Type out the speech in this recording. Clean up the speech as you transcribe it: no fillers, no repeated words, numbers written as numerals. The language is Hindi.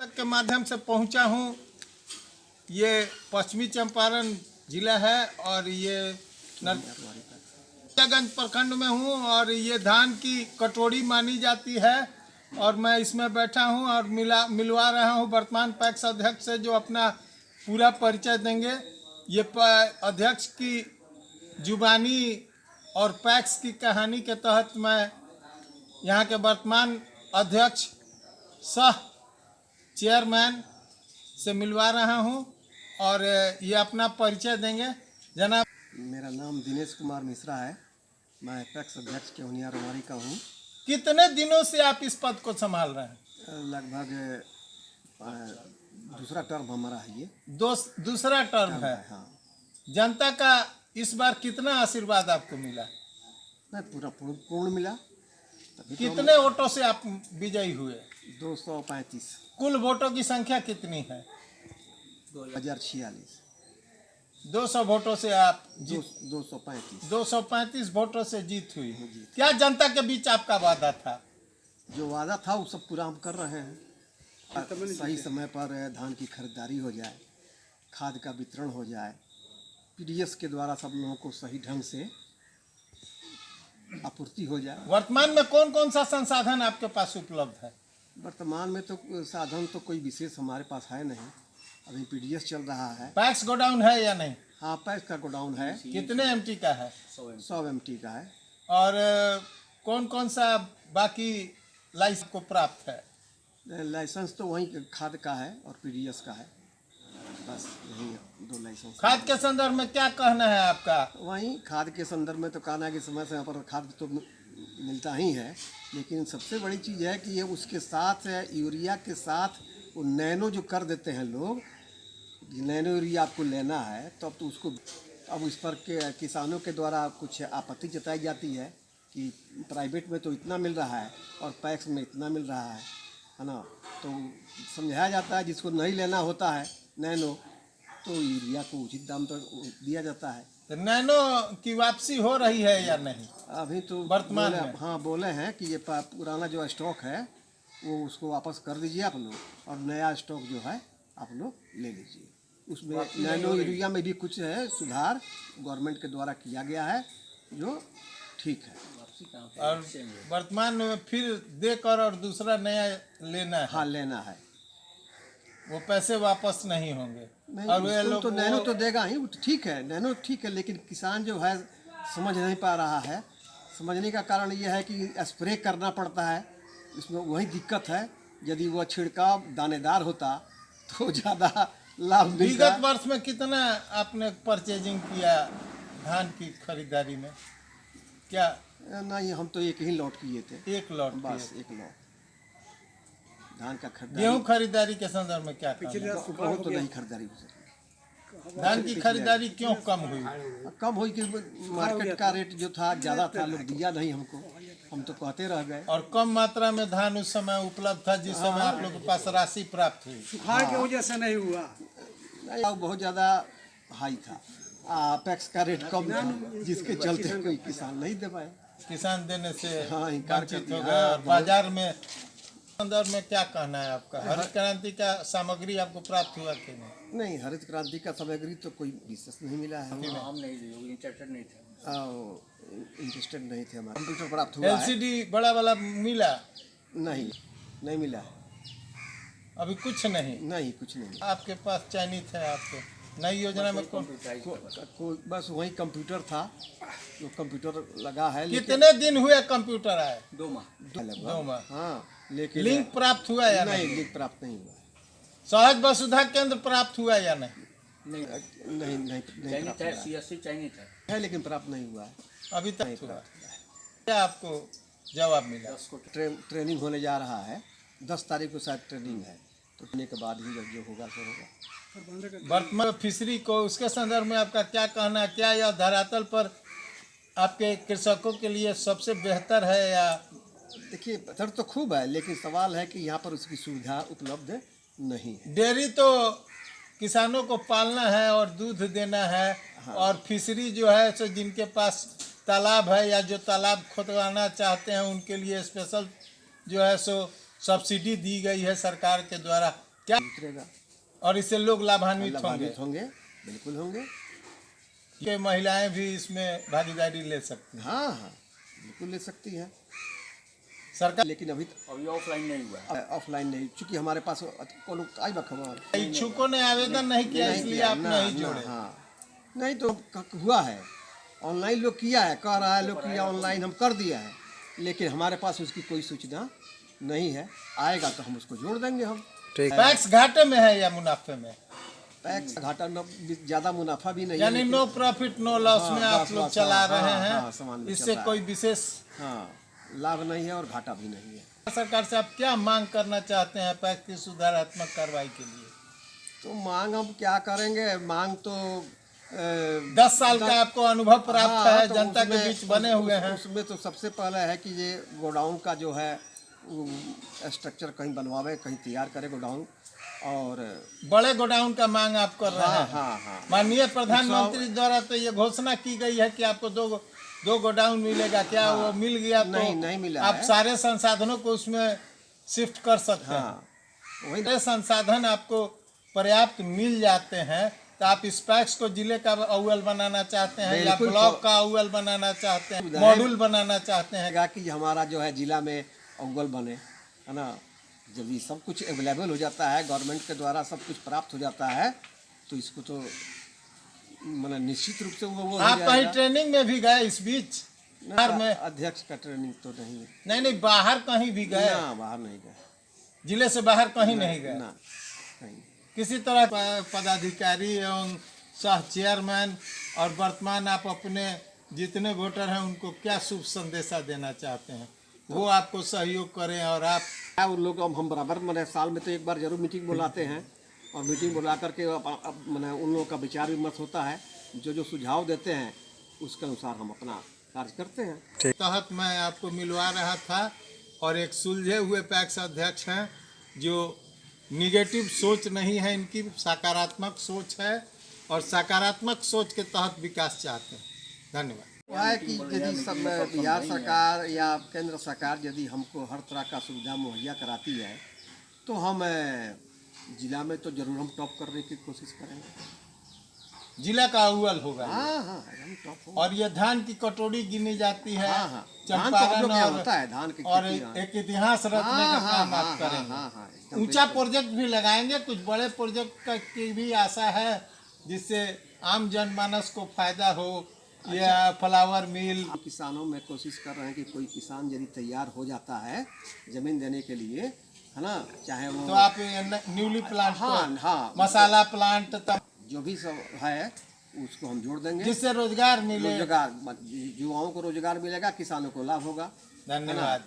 के माध्यम से पहुंचा हूं। ये पश्चिमी चंपारण जिला है और ये नरकटियागंज प्रखंड में हूं और ये धान की कटोरी मानी जाती है और मैं इसमें बैठा हूं और मिलवा रहा हूं वर्तमान पैक्स अध्यक्ष से, जो अपना पूरा परिचय देंगे। ये अध्यक्ष की जुबानी और पैक्स की कहानी के तहत मैं यहाँ के वर्तमान अध्यक्ष सह चेयरमैन से मिलवा रहा हूँ और ये अपना परिचय देंगे। जनाब, मेरा नाम दिनेश कुमार मिश्रा है। मैं पैक्स अध्यक्ष केवनिया रोमारी का हूँ। कितने दिनों से आप इस पद को संभाल रहे हैं? लगभग दूसरा टर्म हमारा है ये। दूसरा टर्म है। हाँ। जनता का इस बार कितना आशीर्वाद आपको मिला? नहीं, पूरा पूर्ण मिला। कितने वोटों से आप विजयी हुए? 235। कुल वोटों की संख्या कितनी है? 2046। 200 वोटों से आप 235 वोटों से जीत हुई। क्या जनता के बीच आपका वादा था? जो वादा था वो सब पूरा हम कर रहे हैं। सही समय पर धान की खरीदारी हो जाए, खाद का वितरण हो जाए, पीडीएस के द्वारा सब लोगों को सही ढंग से आपूर्ति हो जाए। वर्तमान में कौन कौन सा संसाधन आपके पास उपलब्ध है? वर्तमान में तो साधन तो कोई विशेष हमारे पास है नहीं। अभी पीडीएस चल रहा है। पैक्स गोडाउन है या नहीं? हाँ, पैक्स का गोडाउन है। कितने एमटी का है? 100 एमटी का है। और कौन कौन सा बाकी लाइसेंस को प्राप्त है? लाइसेंस तो वहीं खाद का है और पीडीएस का है, बस यही 2 लाइसेंस। खाद के संदर्भ में क्या कहना है आपका? वहीं खाद के संदर्भ में तो कहना है कि समय समय पर खाद तो मिलता ही है, लेकिन सबसे बड़ी चीज़ है कि ये उसके साथ यूरिया के साथ वो नैनो जो कर देते हैं लोग, नैनो यूरिया आपको लेना है तो अब तो उसको अब इस पर के किसानों के द्वारा कुछ आपत्ति जताई जाती है कि प्राइवेट में तो इतना मिल रहा है और पैक्स में इतना मिल रहा है ना। तो समझाया जाता है जिसको नहीं लेना होता है नैनो, तो यूरिया को उचित दाम पर दिया जाता है। तो नैनो की वापसी हो रही है या नहीं? अभी तो वर्तमान में हाँ बोले हैं कि ये पुराना जो स्टॉक है वो उसको वापस कर दीजिए आप लोग, और नया स्टॉक जो है आप लोग ले लीजिए। उसमें नैनो यूरिया में भी कुछ है सुधार गवर्नमेंट के द्वारा किया गया है जो ठीक है। और वर्तमान में फिर देकर और दूसरा नया लेना है? हाँ, लेना है। वो पैसे वापस नहीं होंगे? नहीं, और वे लोग तो नैनो तो देगा ही, वो तो ठीक है, नैनो ठीक है, लेकिन किसान जो है समझ नहीं पा रहा है। समझने का कारण ये है कि स्प्रे करना पड़ता है, इसमें वही दिक्कत है। यदि वह छिड़काव दानेदार होता तो ज़्यादा लाभ मिलता। विगत वर्ष में कितना आपने परचेजिंग किया धान की खरीदारी में? क्या नहीं, हम तो एक ही लॉट किए थे। एक लॉट? बस एक लॉट धान का खरीदारी। गेहूं खरीदारी के संदर्भ में क्या बहुत तो नहीं खरीदारी हो सकी। धान की खरीदारी क्यों कम हुई? कम हुई कि मार्केट का रेट जो था ज़्यादा था, लोग दिया नहीं हमको, हम तो कहते रह गए। और कम मात्रा में धान उस समय उपलब्ध था जिस समय आप लोगों के पास राशि प्राप्त हुई। सुखाड़ की वजह से नहीं हुआ। नहीं, बहुत ज़्यादा हाई था। पैक्स का रेट कम था जिसके चलते कोई किसान नहीं दे पाए। किसान देने से इनकार कर वंचित हो दिया। गए। और बाजार में संदर्भ में क्या कहना है आपका? हरित क्रांति का सामग्री आपको प्राप्त हुआ कि नहीं? नहीं, हरित क्रांति का सामग्री तो कोई विशेष नहीं मिला है। हम नहीं इंटरेस्टेड नहीं थे। इंटरेस्टेड नहीं थे। हमारा कंप्यूटर प्राप्त हुआ है। एलसीडी बड़ा वाला मिला? नहीं मिला है। अभी कुछ नहीं? नहीं, कुछ नहीं। आपके पास चयनित है आपको नई योजना में कौन? बस वही कंप्यूटर था जो कंप्यूटर लगा है। कितने दिन हुए कंप्यूटर आए? 2 माह। 2 माह। हाँ, लेकिन लिंक प्राप्त हुआ या नहीं? लिंक प्राप्त नहीं हुआ। सहज वसुधा केंद्र प्राप्त हुआ या नहीं? नहीं प्राप्त हुआ सीएससी चयनित है, लेकिन प्राप्त नहीं हुआ है अभी तक हुआ। क्या आपको जवाब मिला? ट्रेनिंग होने जा रहा है। 10 तारीख को शायद ट्रेनिंग है, तो ट्रेनिंग के बाद ही जब जो होगा सो होगा। वर्तमान फिशरी को उसके संदर्भ में आपका क्या कहना है? क्या यह धरातल पर आपके कृषकों के लिए सबसे बेहतर है या? देखिए, बेहतर तो खूब है, लेकिन सवाल है कि यहाँ पर उसकी सुविधा उपलब्ध नहीं है। डेयरी तो किसानों को पालना है और दूध देना है। हाँ। और फिशरी जो है सो जिनके पास तालाब है या जो तालाब खुदवाना चाहते हैं उनके लिए स्पेशल जो है सो सब्सिडी दी गई है सरकार के द्वारा। क्या उतरेगा, और इससे लोग लाभान्वित होंगे लाभान्वित होंगे, बिल्कुल होंगे। कि महिलाएं भी इसमें भागीदारी ले सकती हैं। हाँ हाँ, बिल्कुल ले सकती है सरकार लेकिन अभी अभी ऑफलाइन नहीं हुआ है। ऑफलाइन नहीं, चूंकि हमारे पास कोनो आई बा खबर इच्छुकों ने आवेदन नहीं किया, नहीं इसलिए किया, आप ना, नहीं ना, जोड़े। हाँ, नहीं तो हुआ है, ऑनलाइन लोग किया है, कह रहा है लोग किया ऑनलाइन, हम कर दिया है, लेकिन हमारे पास उसकी कोई सूचना नहीं है। आएगा तो हम उसको जोड़ देंगे हम। टैक्स घाटे में है या मुनाफे में? टैक्स घाटा ज़्यादा मुनाफा भी नहीं है, यानी नो प्रॉफिट नो लॉस में आप लोग चला रहे हाँ, सामान हैं, में इससे चल रहा कोई है। विशेष हाँ, लाभ नहीं है और घाटा भी नहीं है। सरकार से आप क्या मांग करना चाहते हैं पैक्स की सुधारात्मक कार्रवाई के लिए? तो मांग हम क्या करेंगे, मांग तो 10 साल का आपको अनुभव प्राप्त हाँ, है, तो जनता के उसमें- बीच बने हुए हैं। उसमें तो सबसे पहले है कि ये गोडाउन का जो है स्ट्रक्चर कहीं बनवावे, कहीं तैयार करे गोडाउन, और बड़े गोडाउन का मांग आप कर रहे हाँ हैं। हाँ हाँ, माननीय प्रधानमंत्री द्वारा तो ये घोषणा की गई है कि आपको दो गोडाउन मिलेगा, क्या वो मिल गया? तो नहीं मिला आप है। सारे संसाधनों को उसमें शिफ्ट कर सकते हैं। हाँ वही सारे संसाधन आपको पर्याप्त मिल जाते हैं तो आप इस पैक्स को जिले का अव्वल बनाना चाहते हैं या बिल्कुल, ब्लॉक का अव्वल बनाना चाहते हैं, सुविधाएं- मॉड्यूल बनाना चाहते हैं? रहेगा कि हमारा जो है जिला में अव्वल बने, है ना। जब ये सब कुछ अवेलेबल हो जाता है, गवर्नमेंट के द्वारा सब कुछ प्राप्त हो जाता है, तो इसको तो मतलब निश्चित रूप से वो हो आप कहीं जाएगा। ट्रेनिंग में भी गए इस बीच? बाहर में? अध्यक्ष का ट्रेनिंग तो नहीं है। नहीं, बाहर कहीं भी गए? ना, बाहर नहीं गए, जिले से बाहर कहीं नहीं गए? ना नहीं। किसी तरह पदाधिकारी एवं सह चेयरमैन और वर्तमान आप अपने जितने वोटर हैं उनको क्या शुभ संदेशा देना चाहते हैं? वो आपको सहयोग करें और आप उन लोग हम बराबर मैंने साल में तो एक बार जरूर मीटिंग बुलाते हैं, और मीटिंग बुला करके अब मैंने उन लोगों का विचार विमर्श होता है, जो सुझाव देते हैं उसके अनुसार हम अपना कार्य करते हैं। तहत मैं आपको मिलवा रहा था, और एक सुलझे हुए पैक्स अध्यक्ष हैं जो निगेटिव सोच नहीं है, इनकी सकारात्मक सोच है और सकारात्मक सोच के तहत विकास चाहते हैं। धन्यवाद। वो है कि यदि सब बिहार सरकार या केंद्र सरकार यदि हमको हर तरह का सुविधा मुहैया कराती है तो हम जिला में तो जरूर हम टॉप करने की कोशिश करेंगे। जिला का अव्वल होगा। हाँ हाँ, हम टॉप होंगे। और ये धान की कटोरी गिनी जाती है। हाँ हाँ, धान तो हम लोग चंपारण यहाँ होता है, धान की और खेती, हाँ। एक इतिहास रचने का हाँ, काम हाँ, आप हाँ, करेंगे। हाँ, हाँ, एकदम ऊंचा बिल्कुल। प्रोजेक्ट भी लगाएंगे, कुछ बड़े प्रोजेक्ट की भी आशा है जिससे आम जनमानस को फायदा हो। या फ्लावर मिल। किसानों में कोशिश कर रहे हैं कि कोई किसान यदि तैयार हो जाता है जमीन देने के लिए, है ना, चाहे वो तो आप न्यूली प्लांट हाँ, हाँ, मसाला प्लांट जो भी सब है उसको हम जोड़ देंगे, जिससे रोजगार मिले। रोजगार, युवाओं को रोजगार मिलेगा, किसानों को लाभ होगा। धन्यवाद।